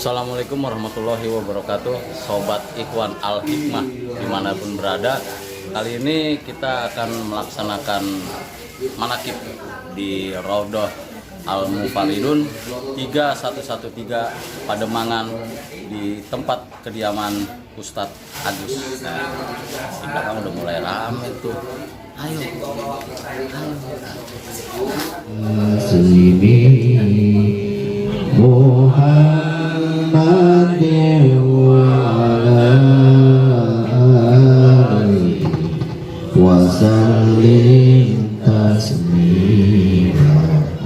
Assalamualaikum warahmatullahi wabarakatuh, Sobat Ikhwan Al-Hikmah dimanapun berada. Kali ini kita akan melaksanakan manakib di Raudhah Al-Mufaridun 3113 Pademangan di tempat kediaman Ustadz Agus. Nah, di belakang udah mulai rame tuh. Ayo.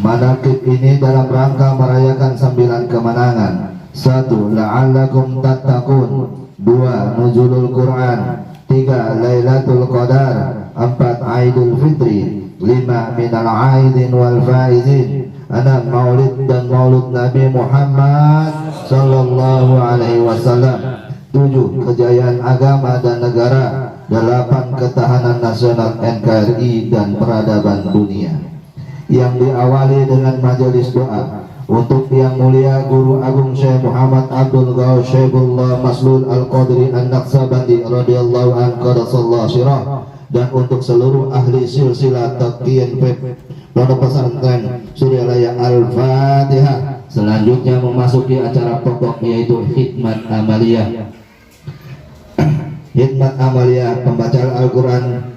Manakib ini dalam rangka merayakan 9 kemenangan. 1. La'allakum tattaqun. 2. Nuzulul Quran. 3. Lailatul Qadar. 4. Aidul Fitri. 5. Minal Aidin wal Faizin. 6. Maulid dan Maulud Nabi Muhammad Sallallahu Alaihi Wasallam. 7. Kejayaan agama dan negara. 8. Ketahanan nasional NKRI dan peradaban dunia. Yang diawali dengan majelis doa untuk Yang Mulia Guru Agung Syekh Muhammad Abdul Ghaus Syekhullah Maslul Al-Qadri An-Naqsabandi radhiyallahu anhu qaddasallahu sirah, dan untuk seluruh ahli silsilah taqiyyin Pondok Pesantren Suryalaya Al-Fatihah. Selanjutnya memasuki acara pokok, yaitu khidmat amaliyah. Khidmat amaliyah pembacaan Al-Quran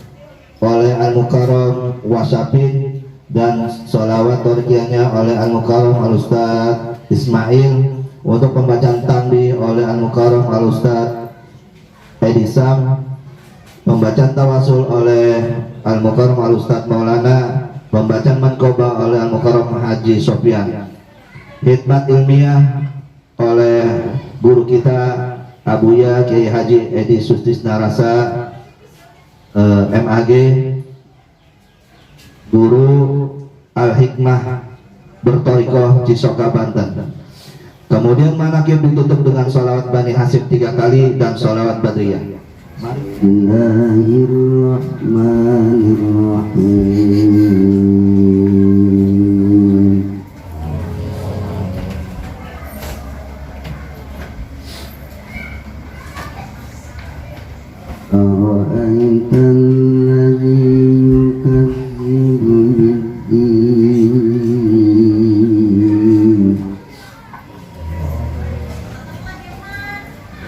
oleh Al-Mukarram Wasapin dan sholawat torkiyahnya oleh Al-Mukarram Al-Ustadz Ismail. Untuk pembacaan tanbih oleh Al-Mukarram Al-Ustadz Edisam. Pembacaan tawasul oleh Al-Mukarram Al-Ustadz Maulana. Pembacaan manqobah oleh Al-Mukarram Haji Sofyan. Khidmat ilmiah oleh guru kita Abuya Kiai Haji Edi Sustisna Rasa MAG, Guru Al-Hikmah Bertorikoh Cisoka Banten. Kemudian manakib ditutup dengan sholawat Bani Hasib 3 kali dan sholawat Badriyah. Bismillahirrahmanirrahim. Ara'aital ladzi yukadzibu bid-din.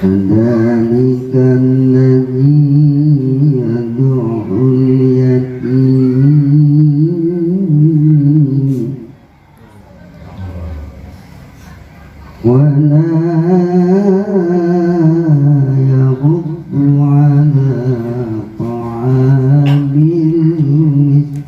Fadzalikal ladzi yad'ul yatim wa la yahuddu ala ta'amil miskin.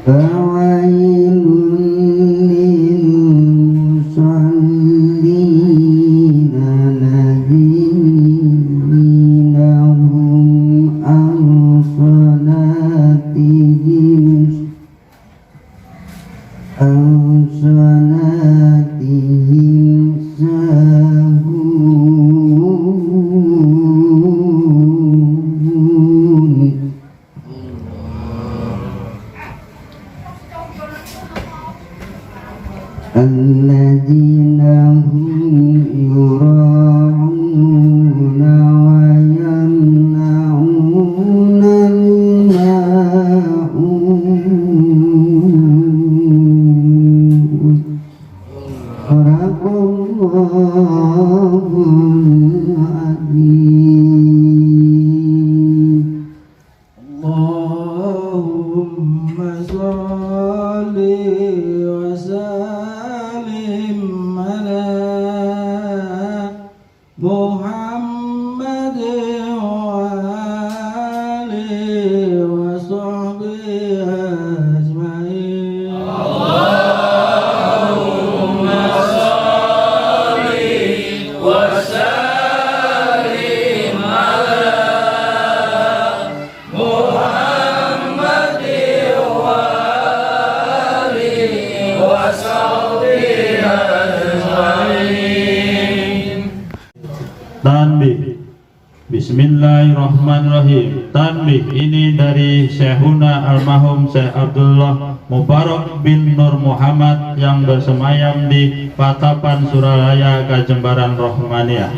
Fawailun lil musallin alladzina hum an salatihim sahun. Alladzina hum yura'una wa yamna'una al-ma'un. Sadaqallahul azim. Allahumma sholli wa sallim ala Muhammad wa alihi wa sahbihi أجمعين. Tanbih. Bismillahirrahmanirrahim. Tanbih ini dari Syekhuna almarhum Syekh Abdullah Mubarak bin Nur Muhammad yang bersemayam di Patapan Suralaya, Kajembaran Rahmaniyah.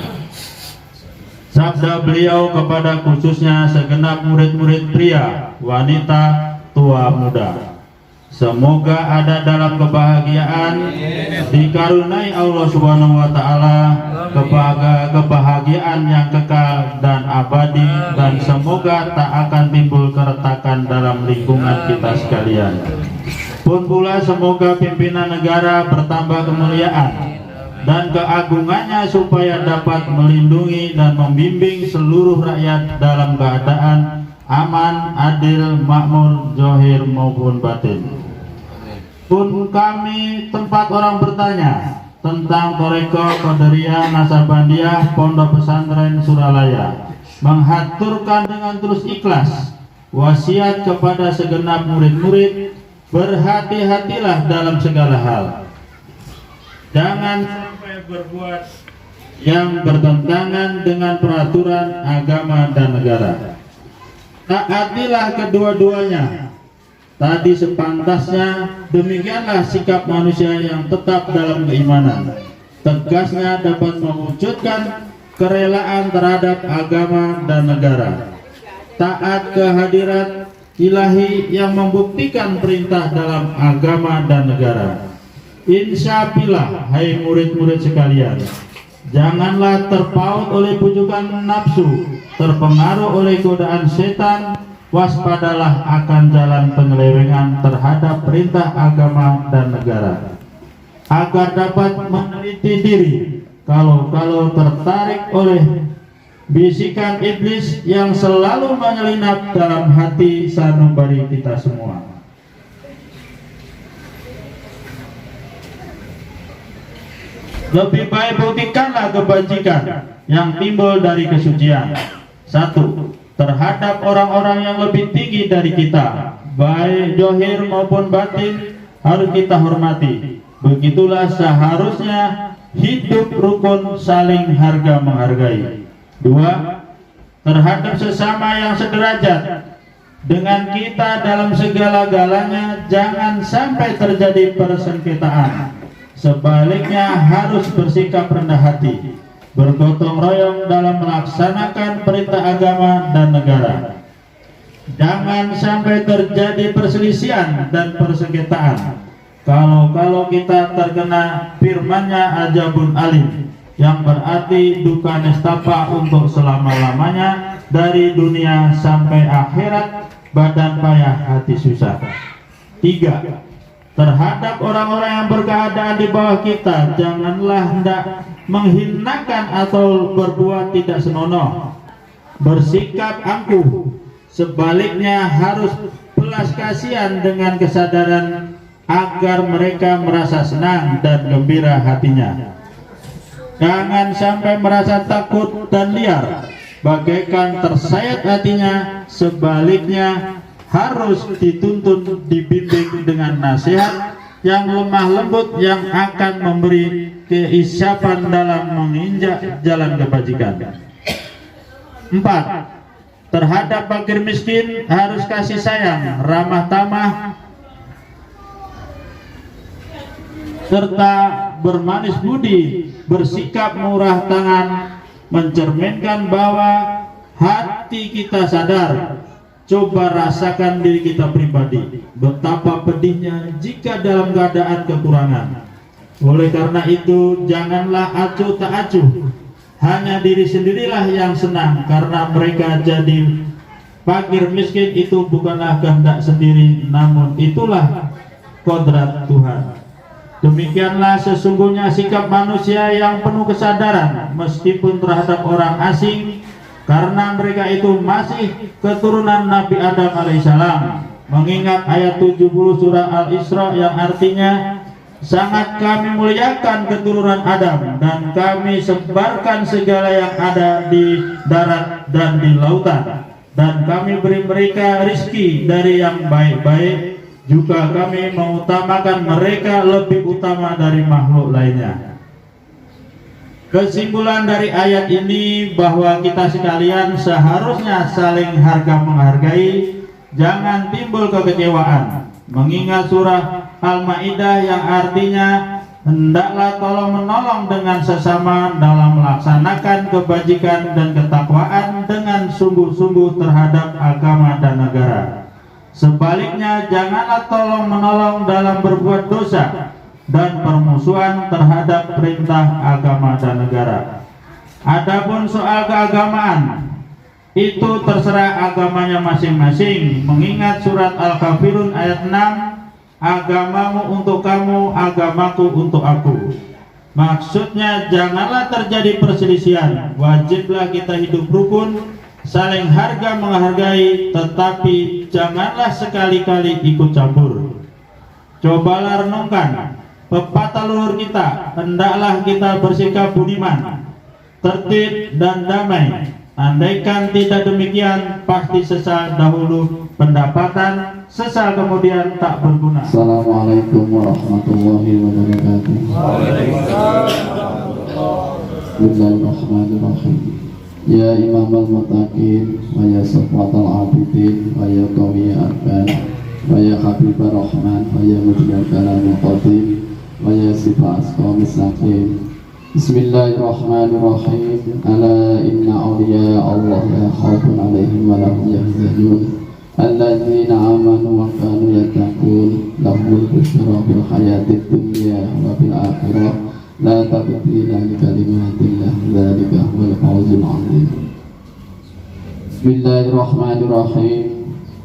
Sabda beliau kepada khususnya segenap murid-murid pria, wanita, tua, muda. Semoga ada dalam kebahagiaan, dikaruniai Allah Subhanahu wa taala kebahagiaan yang kekal dan abadi, dan semoga tak akan timbul keretakan dalam lingkungan kita sekalian. Pun pula semoga pimpinan negara bertambah kemuliaan dan keagungannya supaya dapat melindungi dan membimbing seluruh rakyat dalam keadaan aman, adil, makmur, zahir maupun batin. Pun kami tempat orang bertanya tentang Toreko Qadariyah Nasabandiyah Pondok Pesantren Suralaya, menghaturkan dengan terus ikhlas wasiat kepada segenap murid-murid, berhati-hatilah dalam segala hal. Jangan sampai berbuat yang bertentangan dengan peraturan agama dan negara. Taatilah kedua-duanya. Tadi sepantasnya, demikianlah sikap manusia yang tetap dalam keimanan. Tegasnya dapat mewujudkan kerelaan terhadap agama dan negara. Taat kehadirat ilahi yang membuktikan perintah dalam agama dan negara. Insyaallah, hai murid-murid sekalian, janganlah terpaut oleh pujukan nafsu, terpengaruh oleh godaan setan. Waspadalah akan jalan penyelewengan terhadap perintah agama dan negara, agar dapat meneliti diri kalau tertarik oleh bisikan iblis yang selalu menyelinap dalam hati sanubari kita semua. Lebih baik buktikanlah kebajikan yang timbul dari kesucian. 1. Terhadap orang-orang yang lebih tinggi dari kita, baik zahir maupun batin, harus kita hormati. Begitulah seharusnya hidup rukun, saling harga menghargai. 2. Terhadap sesama yang sederajat dengan kita dalam segala-galanya, jangan sampai terjadi persengketaan. Sebaliknya harus bersikap rendah hati, bergotong royong dalam melaksanakan perintah agama dan negara. Jangan sampai terjadi perselisihan dan persengketaan. Kalau kita terkena firman-Nya ajabun alim, yang berarti duka nestapa untuk selama-lamanya, dari dunia sampai akhirat, badan payah hati susah. 3. Terhadap orang-orang yang berkeadaan di bawah kita, janganlah hendak menghinakan atau berbuat tidak senonoh, bersikap angkuh. Sebaliknya harus belas kasihan dengan kesadaran agar mereka merasa senang dan gembira hatinya. Jangan sampai merasa takut dan liar, bagaikan tersayat hatinya. Sebaliknya harus dituntun, dibimbing dengan nasihat yang lemah lembut yang akan memberi keisyafan dalam menginjak jalan kebajikan. 4. Terhadap fakir miskin harus kasih sayang, ramah tamah, serta bermanis budi, bersikap murah tangan, mencerminkan bahwa hati kita sadar. Coba rasakan diri kita pribadi, betapa pedihnya jika dalam keadaan kekurangan. Oleh karena itu, janganlah acuh tak acuh. Hanya diri sendirilah yang senang, karena mereka jadi fakir miskin itu bukanlah kehendak sendiri, namun itulah kodrat Tuhan. Demikianlah sesungguhnya sikap manusia yang penuh kesadaran, meskipun terhadap orang asing, karena mereka itu masih keturunan Nabi Adam alaihissalam. mengingat ayat 70 surah Al-Isra yang artinya, sangat kami muliakan keturunan Adam dan kami sebarkan segala yang ada di darat dan di lautan, dan kami beri mereka rizki dari yang baik-baik, juga kami mengutamakan mereka lebih utama dari makhluk lainnya. Kesimpulan dari ayat ini bahwa kita sekalian seharusnya saling harga menghargai, jangan timbul kekecewaan, mengingat surah Al-Maidah yang artinya hendaklah tolong menolong dengan sesama dalam melaksanakan kebajikan dan ketakwaan dengan sungguh-sungguh terhadap agama dan negara. Sebaliknya, janganlah tolong menolong dalam berbuat dosa dan permusuhan terhadap perintah agama dan negara. Adapun soal keagamaan, itu terserah agamanya masing-masing, mengingat surat Al-Kafirun ayat 6, agamamu untuk kamu, agamaku untuk aku. Maksudnya janganlah terjadi perselisihan, wajiblah kita hidup rukun, saling harga menghargai, tetapi janganlah sekali-kali ikut campur. Cobalah renungkan pepatah leluhur kita, hendaklah kita bersikap budiman, tertib dan damai. Andaikan tidak demikian, pasti sesal dahulu pendapatan, sesal kemudian tak berguna. Assalamualaikum warahmatullahi wabarakatuh. Bismillahirrahmanirrahim. Ya Imam al-Muttaqin, wa ya Safwat al-Abidin, wa ya Qawi arkan, wa ya Habib ar-Rahman, wa ya Mujib kalam qadim, wa ya Sifa asqamis sakin. Bismillahirrahmanirrahim. Ala inna awliya Allah la khawfun alaihim wa lahum yahzanun alladzina amanu wa kanu yattaqun lahumul busyra fil hayatid dunya wa fil akhirah la tabdila li kalimatillah dzalika huwal fawzul 'azim. Bismillahirrahmanirrahim.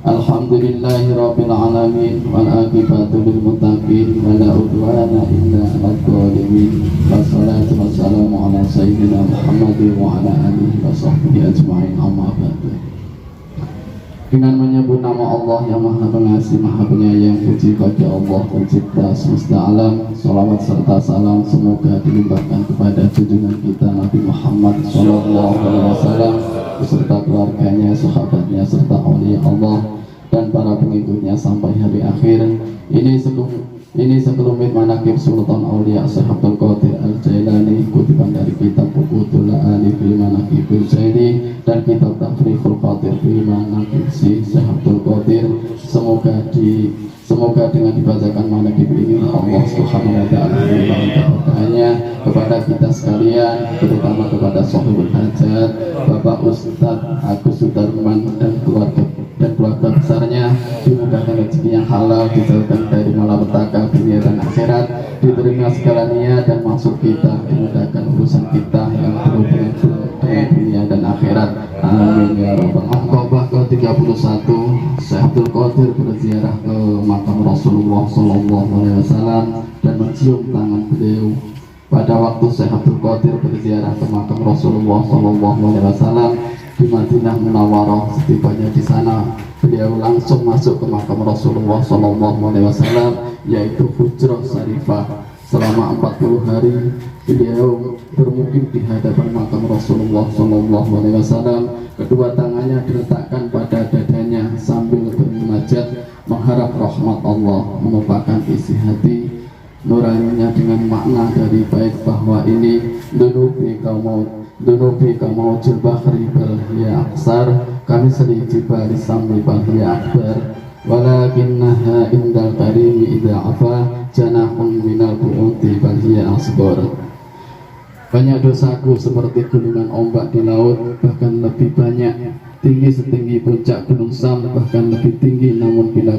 Alhamdulillahi rabbil alamin wal aqibatu lil muttaqin wa la udwana illa 'alal zalimin. Wassalatu wassalamu ala sayyidina Muhammadin wa ala alihi wa sahbihi ajma'in, amma ba'du. Dengan menyebut nama Allah yang Maha Pengasih, Maha Penyayang, puji bagi Allah pencipta semesta alam. Salawat serta salam semoga dilimpahkan kepada junjungan kita Nabi Muhammad SAW beserta keluarganya, sahabatnya, serta aulia Allah dan para pengikutnya sampai hari akhir. Ini sekelumit manaqib Sultan Aulia Syekh Abdul Qadir Al-Jailani, kutipan dari kitab Bukutul Ali fil Manaqibil Jaili dan kitab Tafriqul Qadir fil Manaqib Syekh Abdul Qadir. Semoga dengan dibacakan manaqib ini Allah Subhanahu wa taala memberikan keberkahannya kepada kita sekalian, terutama kepada Sahibul Hajat Bapak Ustadz Agus Sudarman dan keluarga besarnya, dimudahkan rezeki yang halal, dijauhkan dari malapetaka dunia dan akhirat, diterima segala niat dan maksud kita, dimudahkan urusan kita yang berhubungan dengan dunia dan akhirat. Amin ya rabbal alamin. Aqabah ke-31, Syekh Abdul Qadir berziarah ke makam Rasulullah SAW dan mencium tangan beliau. Pada waktu Syekh Abdul Qadir berziarah ke makam Rasulullah SAW di Madinah Munawwarah, setibanya di sana beliau langsung masuk ke makam Rasulullah SAW, yaitu Hujrah Syarifah. Selama 40 hari beliau bermukim di hadapan makam Rasulullah SAW. Kedua tangannya diletakkan pada dadanya sambil bermunajat mengharap rahmat Allah, menumpahkan isi hati nuraninya dengan makna dari bait bahwa ini dunubi kamu bahri bal hiya aksar, kami sedikit bali sambil bal hiya akbar, walakinnaha indal karimi idha afa janahun minal bu'uti bal hiya asgor. Banyak dosaku seperti gulungan ombak di laut, bahkan lebih banyak, tinggi setinggi puncak gunung Sam, bahkan lebih tinggi, namun bila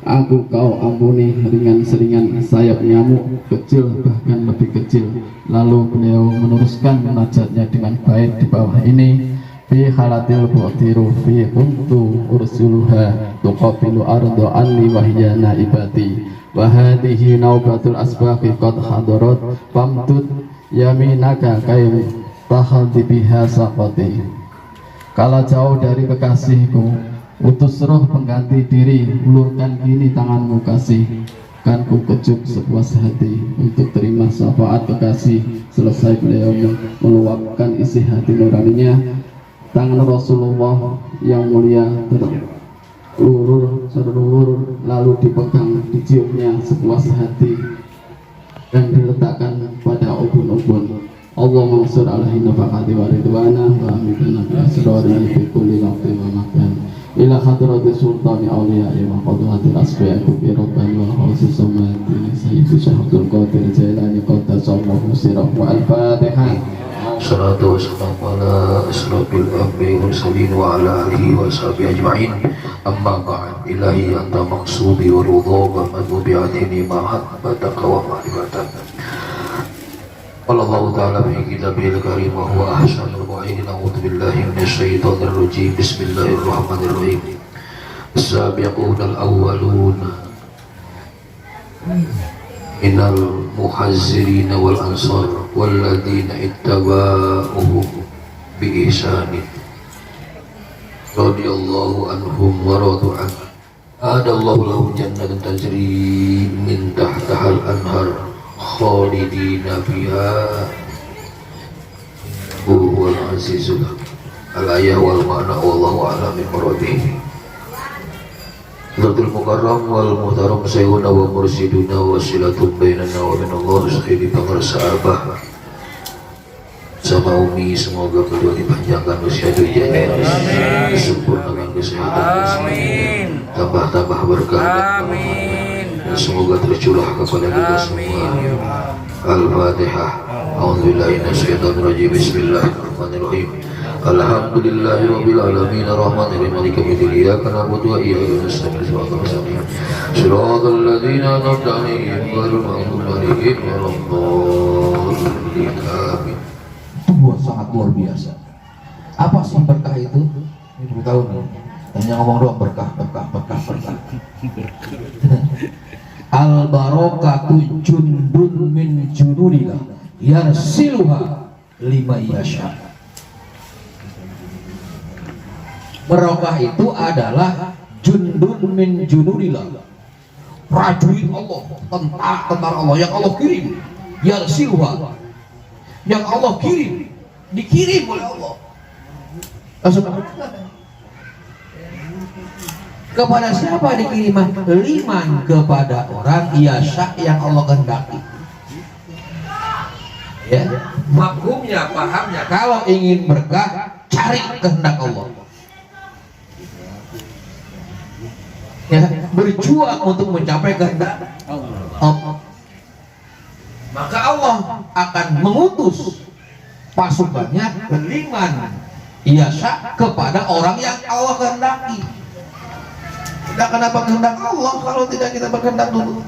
aku kau ampuni, ringan seringan sayap nyamuk, kecil bahkan lebih kecil. Lalu beliau meneruskan munajatnya dengan bait di bawah ini: fi halatil bu'tiru fi kuntu ursuluha tuqabilu ardo anni wahya naibati wa hadhihi naubatul asbaqi qad hadarat famtud yaminaka kaim tahaddi biha saqati. Kala jauh dari kekasihku, Utus roh pengganti diri, ulurkan kini tanganmu kasih, kan ku kejuk sepuas hati untuk terima syafaat kekasih. Selesai beliau meluapkan isi hati nuraninya, tangan Rasulullah yang mulia terulur lalu dipegang, diciumnya sepuas hati dan diletakkan pada ubun-ubun. Allah mansur alaihi nafaqati wa ridwana wa amidana bi asrari fi kulli waqtin wa makan ila hadrati sultani awliya wa qadwatil asfiya bi rabbani wa khawsi samati sayyidi syahadul qadir jailani qaddasallahu sirah wa al-fatihah. Salatu wassalamu ala asrafil anbiya'i wal mursalin wa ala alihi wa sahbihi ajma'in. Amma ba'd. Ilahi anta maqsudi wa ridha wa madhubi adini mahabbataka wa ma'rifataka. Qala Allah ta'ala fi kitabihil karim wa huwa ahsanul qa'ilin. A'udzu billahi minasy syaithanir rajim. Bismillahirrahmanirrahim. As-sabiqunal awwaluna minal muhazzirin wal ansar walladzina ittaba'uhum bi ihsanin radhiyallahu anhum wa radu an. Adallahu lahum jannatin tajri min tahtihal anhar khalidina fiha huwal azizul al-ayah wal ma'na wallahu a'lam bi muradihi. Zatul Mukarram wal Muhtaram Sayyiduna wa Mursiduna wa silatul bainana wa minallah sayyidi pangar sahabah sama Umi, semoga beliau dipanjangkan usia dunia, disempurnakan kesehatan, tambah berkah, dan semoga tercurah kepada kita semua. Al-Fatihah. A'udzubillahi minasyaitonir rajim. Bismillahirrahmanirrahim. Alhamdulillahirabbil alamin arrahmanirrahim maliki yaumiddin iyyaka na'budu wa iyyaka nasta'in ihdinas siratal ladzina an'amta 'alaihim ghairil maghdubi 'alaihim waladdallin. Amin. Itu sangat luar biasa. Apa sih berkah itu? Ini 10 tahun nih. Hanya ngomong doang berkah. Al barakatu jundun min junudillah yarsiluha lima yasha. Barokah itu adalah jundun min junudillah, prajurit Allah, tentara Allah yang Allah kirim. Yarsiluha, yang Allah kirim, dikirim oleh Allah. Kepada siapa dikirim? Liman, kepada orang yasha yang Allah kehendaki. Ya, maklumnya, pahamnya, kalau ingin berkah cari kehendak Allah. Ya, berjuang untuk mencapai kehendak Allah. Maka Allah akan mengutus pasukannya liman yasha kepada orang yang Allah kehendaki. Tidak kenapa kehendak Allah kalau tidak kita berkehendak dulu.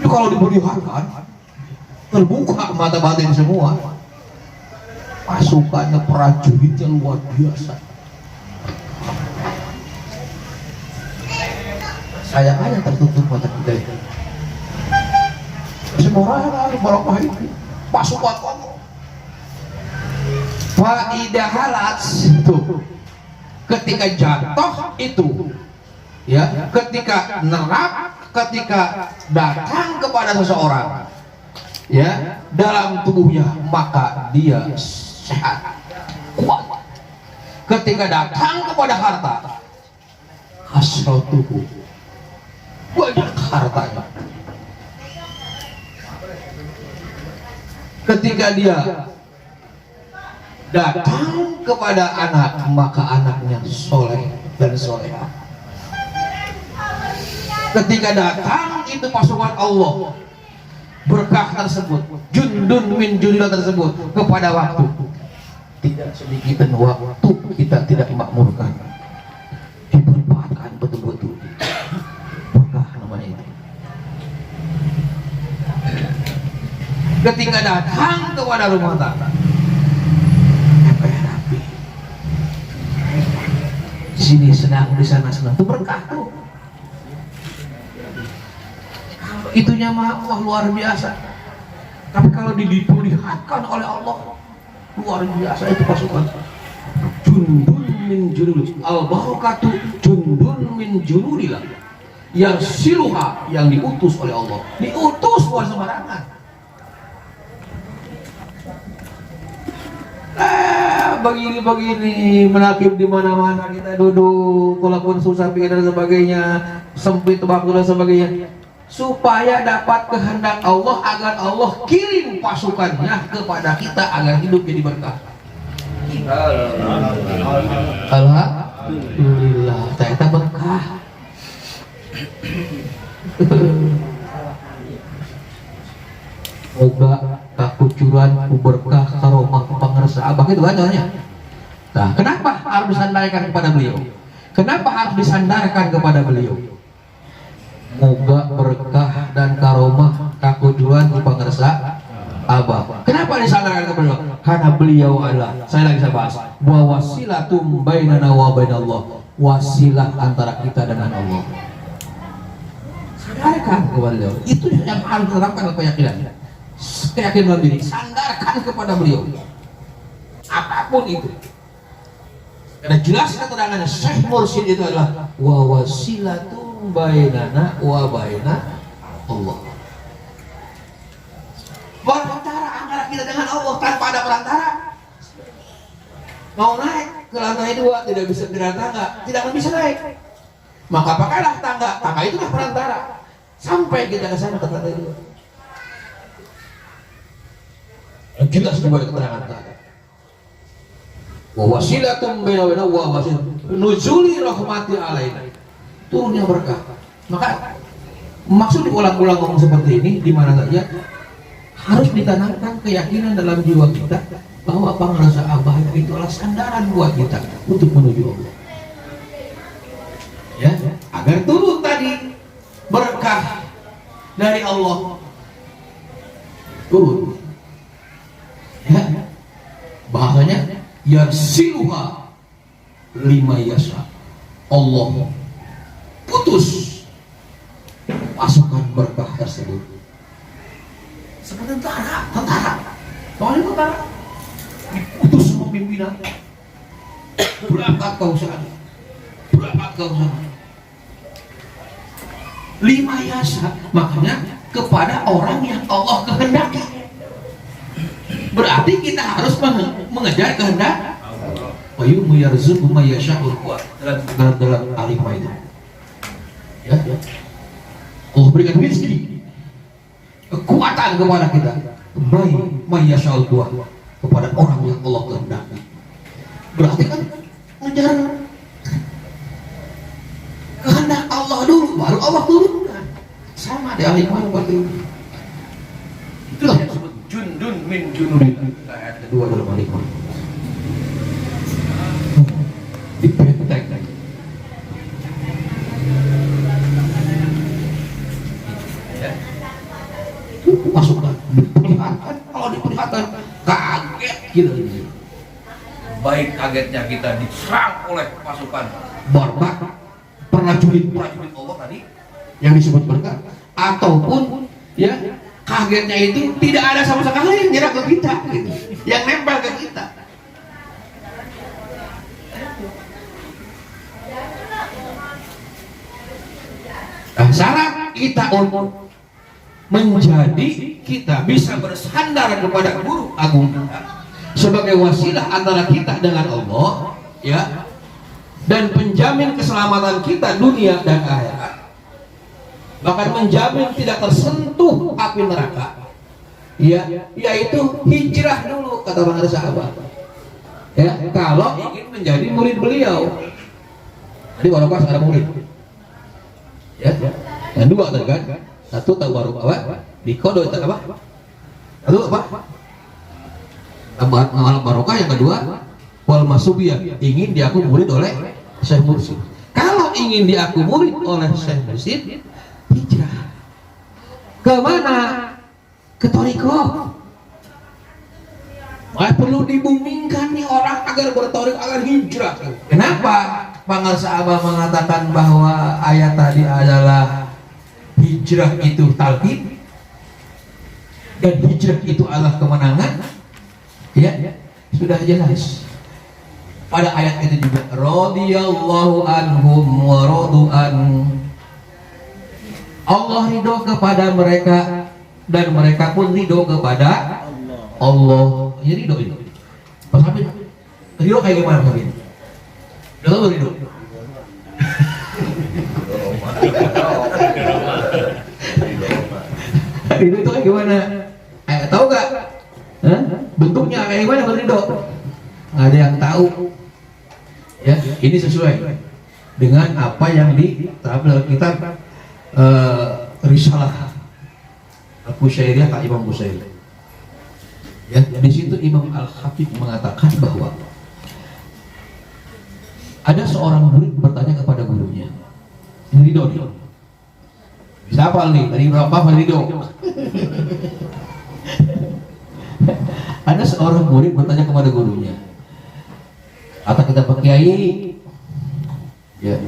Itu kalau diperlihatkan terbuka mata batin semua. Pasukannya, prajuritnya luar biasa. Saya aja tertutup mata kita itu. Semua orang barokah itu pasukan Allah. Faidah halat itu ketika jatuh itu, ya, ketika nerap, ketika datang kepada seseorang, ya, dalam tubuhnya, maka dia sehat, kuat. Ketika datang kepada harta, hasratuhu, banyak hartanya. Ketika dia datang kepada anak, maka anaknya soleh dan soleha. Ketika datang itu pasukan Allah, berkah tersebut, jundun min junillah tersebut, kepada waktu, tidak sedikit waktu kita tidak makmurkan, dimanfaatkan betul-betul. Berkah namanya itu. Ketika datang kepada rumah tangga, rapi, di sini senang, di sana senang, itu berkah tuh. Kalau itunya mah Allah luar biasa. Tapi kalau diperlihatkan oleh Allah, luar biasa itu pasukan. Jundun min junudillah. Al barakatu jundun min junudillah. Yang siluha, yang diutus oleh Allah. Diutus bukan sembarangan. Begini menakib di mana-mana kita duduk, walaupun susah pikir dan sebagainya, sempit waktu dan sebagainya, supaya dapat kehendak Allah agar Allah kirim pasukannya kepada kita agar hidup jadi berkah. Alhamdulillah, ternyata berkah. Moga kakucuran berkah karomah pangarsa abah itu kan contohnya. Nah, kenapa harus disandarkan kepada beliau? Kenapa harus disandarkan kepada beliau? Moga berkah dan karomah kakucuran pangarsa abah. Kenapa disandarkan kepada beliau? Karena beliau adalah, saya lagi bahas, wa wasilatum bainana wa bainallah, wasilah antara kita dengan Allah. Sandarkan kepada beliau. Itu yang harus diterapkan keyakinan. Keyakinan dalam diri, sandarkan kepada beliau apapun itu. Karena jelas keterangannya Syekh Mursyid itu adalah wa wasilatun bainana wa baina Allah, perantara antara kita dengan Allah. Tanpa ada perantara, mau naik ke lantai 2 tidak bisa dengan tangga, tidak akan bisa naik. Maka pakailah tangga, tangga itulah perantara sampai kita ke sana ke lantai 2. Jelas juga keterangan tadi. Wa wasilatum baina wa wasil nuzuli rahmati alaina, turunnya berkah. Maka maksud diulang-ulang ngomong seperti ini di mana saja harus ditanamkan keyakinan dalam jiwa kita bahwa pangarsa abah itu adalah sandaran buat kita untuk menuju Allah. Ya, agar turun tadi berkah dari Allah turun. Ya, bahasanya yarsiluha lima yasa, Allah putus pasukan berkah tersebut seperti tentara putus semua pimpinan, berangkat kau sana, lima yasa, makanya kepada orang yang Allah kehendaki. Berarti kita harus mengejar kehendak wa yarzuqu may yasha'u dalam alimah itu. Ya. Allah berikan rezeki, kekuatan kepada kita. May yasha'u kepada orang yang Allah kehendaki. Berarti kan mengejar kehendak Allah dulu, baru Allah turunkan. Sama di alimah seperti itu. Itulah yang disebut jundun min junudillah, ayat kedua dalam Al-Qur'an. Dipenteng lagi. Ya. Masukkan, diperlihatkan. Kalau diperlihatkan, kaget gitu. Baik kagetnya kita diserang oleh pasukan barbar, prajurit Allah tadi yang disebut berkah, ataupun ya kagetnya itu tidak ada sama sekali yang nyerang ke kita, gitu, yang nempel ke kita. Nah, syarat kita untuk menjadi kita bisa bersandar kepada guru agung kita sebagai wasilah antara kita dengan Allah, ya, dan penjamin keselamatan kita dunia dan akhirat, bahkan menjamin tidak tersentuh api neraka, ya, yaitu hijrah dulu kata para sahabat, ya, kalau ingin menjadi murid beliau. Jadi walaupun ada murid, ya, yang dua tadi kan, satu tahu baru apa, di kodo itu apa, satu apa, amal barokah, yang kedua wal masubiyah, ingin diaku murid oleh Syekh Mursyid. Kalau ingin diaku murid oleh Syekh Mursyid, hijrah kemana? Ke Thariqah. Perlu dibumingkan nih orang agar berthariqah, agar hijrah. Kenapa pangarsa abah mengatakan bahwa ayat tadi adalah hijrah itu talqin dan hijrah itu adalah kemenangan? Ya, sudah jelas. pada ayat itu juga radhiyallahu anhum wa radu an. Allah ridho kepada mereka dan mereka pun ridho kepada Allah. Jadi ridho itu. Pas Habib, ridho kayak gimana Habib? Udah tahu ridho? Ridho itu kayak gimana? Tahu gak? Bentuknya kayak gimana berridho? Nggak ada yang tahu. Ya, ini sesuai dengan apa yang diterapkan dalam kitab Risalah Al-Qusyairiyah Kak Imam Qusyairi. Ya, di situ Imam Al-Hafidh mengatakan bahwa ada seorang murid bertanya kepada gurunya, ini ridho nih. Bisa hafal nih, tadi berapa hafal ridho? Ada seorang murid bertanya kepada gurunya, kata kita Pak Kiai, ya,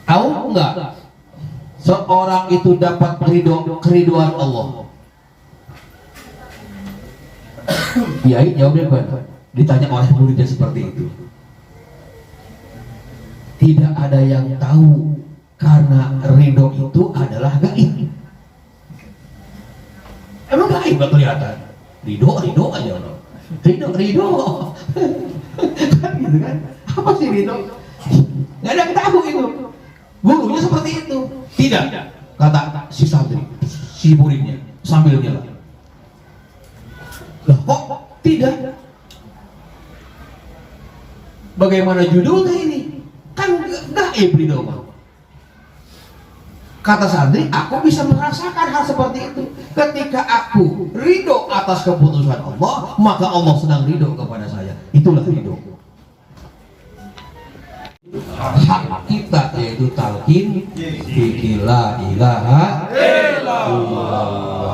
tahu enggak seorang itu dapat keriduan Allah? Kiai jawabnya apa? Ditanya oleh muridnya seperti itu. Tidak ada yang tahu karena ridho itu adalah gaib. Emang gaib gak kelihatan? Ridho aja loh. Ridho. Kan gitu kan? Apa sih ridho? Gak ada yang tahu itu. Gurunya seperti itu. Tidak, kata si santri, si muridnya sambil nyela. Lah kok tidak? Bagaimana judulnya ini? Kan gaib ridho. Kata santri, aku bisa merasakan hal seperti itu. Ketika aku ridho atas keputusan Allah, maka Allah sedang ridho kepada saya. Itulah ridho. Hak kita yaitu talqin fikir la ilaha illallah.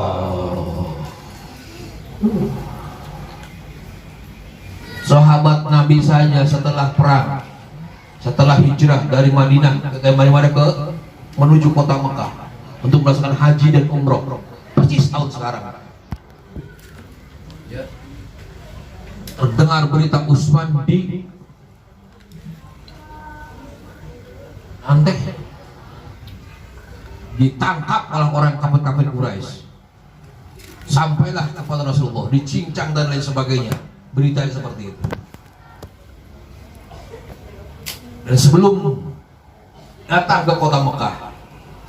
Sahabat Nabi saja setelah perang, setelah hijrah dari Madinah ke menuju kota Mekah untuk melaksanakan haji dan umroh, persis tahun sekarang. Terdengar berita Utsman ditangkap oleh orang kafir Quraisy. Sampailah kepada Rasulullah, dicincang dan lain sebagainya. Berita yang seperti itu. Dan sebelum datang ke kota Mekah,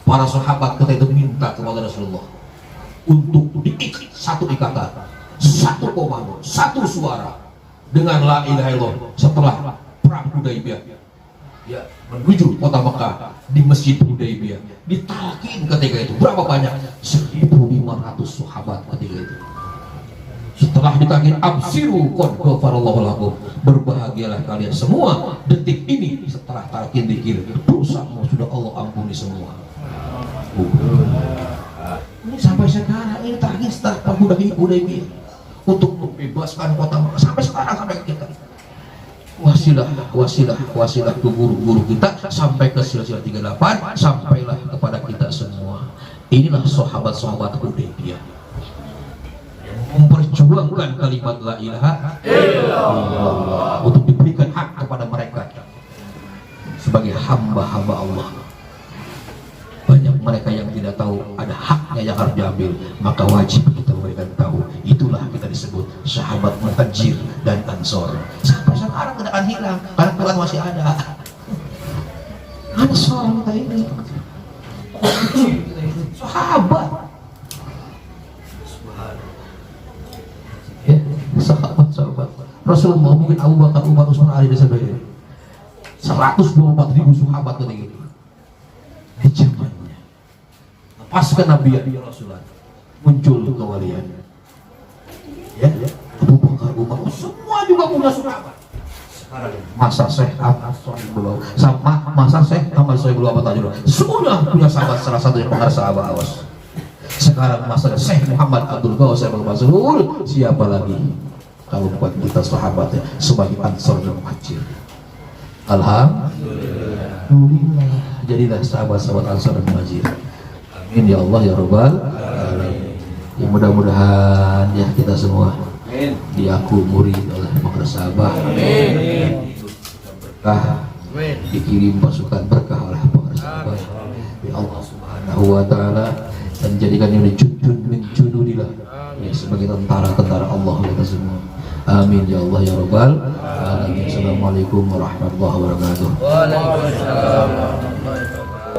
para sahabat ketika itu minta kepada Rasulullah untuk diikat satu ikatan, satu komando, satu suara dengan la ilaha illallah setelah perang Hudaybiyah. Ya, menuju kota Mekah di Masjid Hudaybiyah ditalkin ketika itu berapa banyak? 1.500 sahabat ketika itu. Setelah ditalkin absiru qad ghafarallahu lakum, berbahagialah kalian semua detik ini setelah talkin dikir, dosamu sudah Allah ampuni semua. Ini sampai sekarang ini talkin setelah perang Hudaybiyah untuk membebaskan kota Mekah sampai sekarang sampai kita. Wasilah ke guru-guru kita sampai ke silsilah 38, sampailah kepada kita semua. Inilah sahabat-sahabat Hudaybiyah memperjuangkan kalimat la ilaha illallah untuk diberikan hak kepada mereka sebagai hamba-hamba Allah. Banyak mereka yang tidak tahu ada haknya yang harus diambil, maka wajib kita memberikan tahu. Itulah kita disebut sahabat Muhajir dan Ansor. Sampai sekarang tidak akan hilang karena Quran masih ada. Ansor kita ini, sahabat. Ya, sahabat. Rasulullah mungkin Abu Bakar, Umar, Utsman, Ali dan sebagainya. 124.000 sahabat ketika itu. Di zamannya pas kenabian ya Rasulullah muncul kewalian. Ya, Abu Bakar, Umar, semua juga punya sahabat. Sekarang masa Syekh Ahmad Sohibullah sama masa Syekh Ahmad Sohibullah sudah punya sahabat, salah satunya pengarang sahabat awas. Sekarang masa Syekh Muhammad Abdul Ghaus Al-Mazrul, siapa lagi kalau buat kita sahabatnya sebagai Ansor dan Muhajir. Alhamdulillah, jadilah sahabat-sahabat Ansor dan Muhajir. Amin ya Allah ya Rabbal alamin. Ya mudah-mudahan ya kita semua diaku murid oleh Madrasah Abah, berkah, dikirim pasukan berkah oleh Madrasah Abah, ya Allah Subhanahu wa Ta'ala, dan jadikan ini jundun min junudillah, ya sebagai tentara-tentara Allah kita semua. Amin ya Allah ya Rabbal alamin. Assalamualaikum warahmatullahi wabarakatuh. Waalaikumsalam warahmatullahi wabarakatuh.